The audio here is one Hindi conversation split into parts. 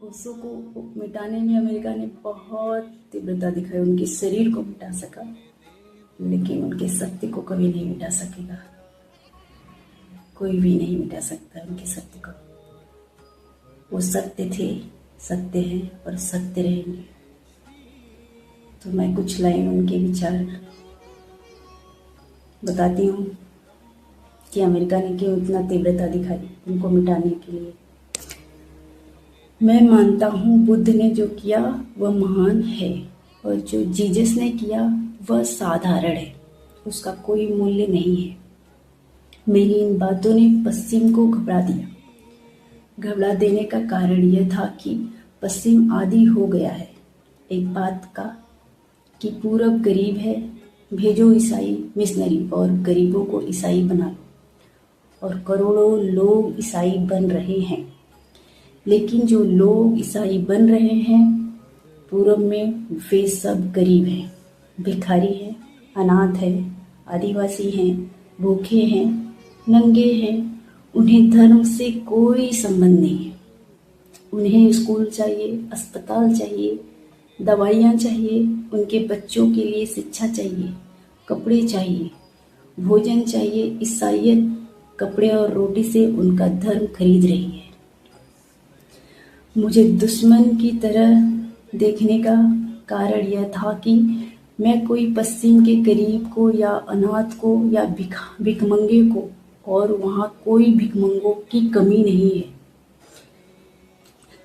ओशो को मिटाने में अमेरिका ने बहुत तीव्रता दिखाई, उनके शरीर को मिटा सका, लेकिन उनके सत्य को कभी नहीं मिटा सकेगा। कोई भी नहीं मिटा सकता उनके सत्य को। वो सत्य थे, सत्य हैं और सत्य रहेंगे। तो मैं कुछ लाइन उनके विचार बताती हूँ कि अमेरिका ने क्यों इतना तीव्रता दिखाई उनको मिटाने के लिए। मैं मानता हूँ बुद्ध ने जो किया वह महान है, और जो जीसस ने किया वह साधारण है, उसका कोई मूल्य नहीं है। मेरी इन बातों ने पश्चिम को घबरा दिया। घबरा देने का कारण यह था कि पश्चिम आदी हो गया है एक बात का कि पूरब गरीब है, भेजो ईसाई मिशनरी और गरीबों को ईसाई बना लो, और करोड़ों लोग ईसाई बन रहे हैं। लेकिन जो लोग ईसाई बन रहे हैं पूरब में, वे सब गरीब हैं, भिखारी हैं, अनाथ हैं, आदिवासी हैं, भूखे हैं, नंगे हैं। उन्हें धर्म से कोई संबंध नहीं है। उन्हें स्कूल चाहिए, अस्पताल चाहिए, दवाइयाँ चाहिए, उनके बच्चों के लिए शिक्षा चाहिए, कपड़े चाहिए, भोजन चाहिए। ईसाइयत कपड़े और रोटी से उनका धर्म खरीद रही है। मुझे दुश्मन की तरह देखने का कारण यह था कि मैं कोई पश्चिम के गरीब को या अनाथ को या भिखमंगे को, और वहाँ कोई भिखमंगों की कमी नहीं है।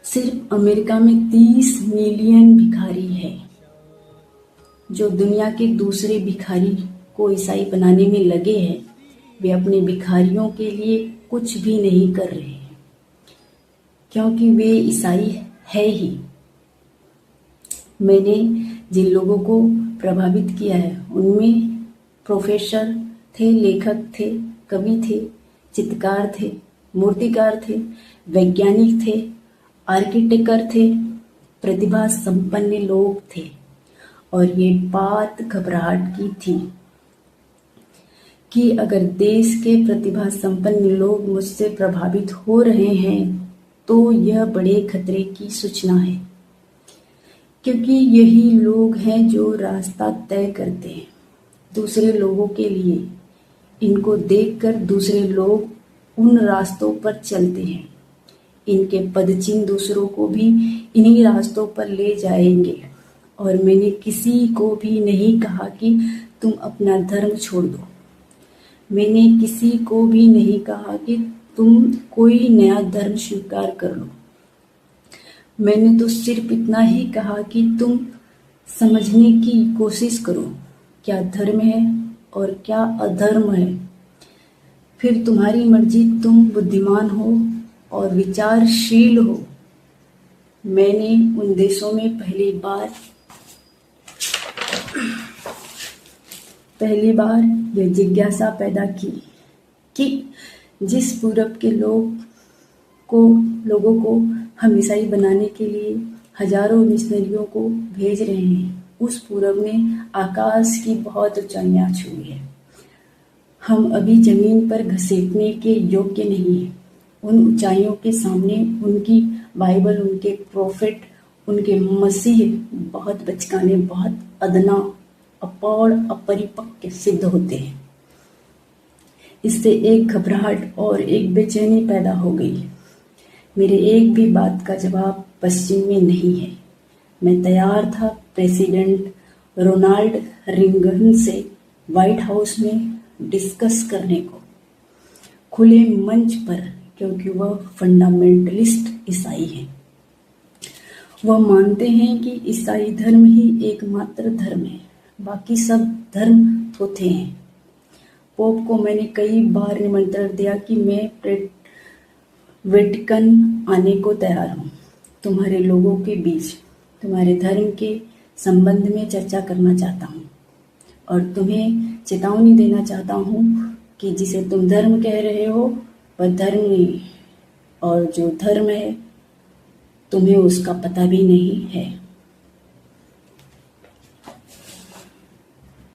सिर्फ अमेरिका में 30 मिलियन भिखारी है, जो दुनिया के दूसरे भिखारी को ईसाई बनाने में लगे हैं। वे अपने भिखारियों के लिए कुछ भी नहीं कर रहे हैं, क्योंकि वे ईसाई है ही। मैंने जिन लोगों को प्रभावित किया है उनमें प्रोफेसर थे, लेखक थे, कवि थे, चित्रकार थे, मूर्तिकार थे, वैज्ञानिक थे, आर्किटेक्टर थे, प्रतिभा संपन्न लोग थे। और ये बात घबराहट की थी कि अगर देश के प्रतिभा संपन्न लोग मुझसे प्रभावित हो रहे हैं तो यह बड़े खतरे की सूचना है, क्योंकि यही लोग हैं जो रास्ता तय करते हैं दूसरे लोगों के लिए। इनको देखकर दूसरे लोग उन रास्तों पर चलते हैं। इनके पदचिन्ह दूसरों को भी इन्हीं रास्तों पर ले जाएंगे। और मैंने किसी को भी नहीं कहा कि तुम अपना धर्म छोड़ दो। मैंने किसी को भी नहीं कहा कि तुम कोई नया धर्म स्वीकार कर लो। मैंने तो सिर्फ इतना ही कहा कि तुम समझने की कोशिश करो क्या धर्म है और क्या अधर्म है। फिर तुम्हारी मर्जी, तुम बुद्धिमान हो और विचारशील हो। मैंने उन देशों में पहली बार यह जिज्ञासा पैदा की कि जिस पूरब के लोगों को हम ईसाई बनाने के लिए हजारों मिशनरियों को भेज रहे हैं, उस पूरब ने आकाश की बहुत ऊंचाइयां छुई है। हम अभी जमीन पर घसीटने के योग्य नहीं हैं। उन ऊंचाइयों के सामने उनकी बाइबल, उनके प्रोफेट, उनके मसीह बहुत बचकाने, बहुत अदना, अपौड़, अपरिपक्व सिद्ध होते हैं। इससे एक घबराहट और एक बेचैनी पैदा हो गई। मेरे एक भी बात का जवाब पश्चिम में नहीं है। मैं तैयार था प्रेसिडेंट रोनाल्ड रिंगन से व्हाइट हाउस में डिस्कस करने को, खुले मंच पर, क्योंकि वह फंडामेंटलिस्ट ईसाई हैं। वह मानते हैं कि ईसाई धर्म ही एकमात्र धर्म है, बाकी सब धर्म थोथे हैं। पोप को मैंने कई बार निमंत्रण दिया कि मैं वेटिकन आने को तैयार हूँ। तुम्हारे लोगों के बीच तुम्हारे धर्म के संबंध में चर्चा करना चाहता हूँ, और तुम्हें चेतावनी देना चाहता हूँ कि जिसे तुम धर्म कह रहे हो वह धर्म नहीं, और जो धर्म है तुम्हें उसका पता भी नहीं है।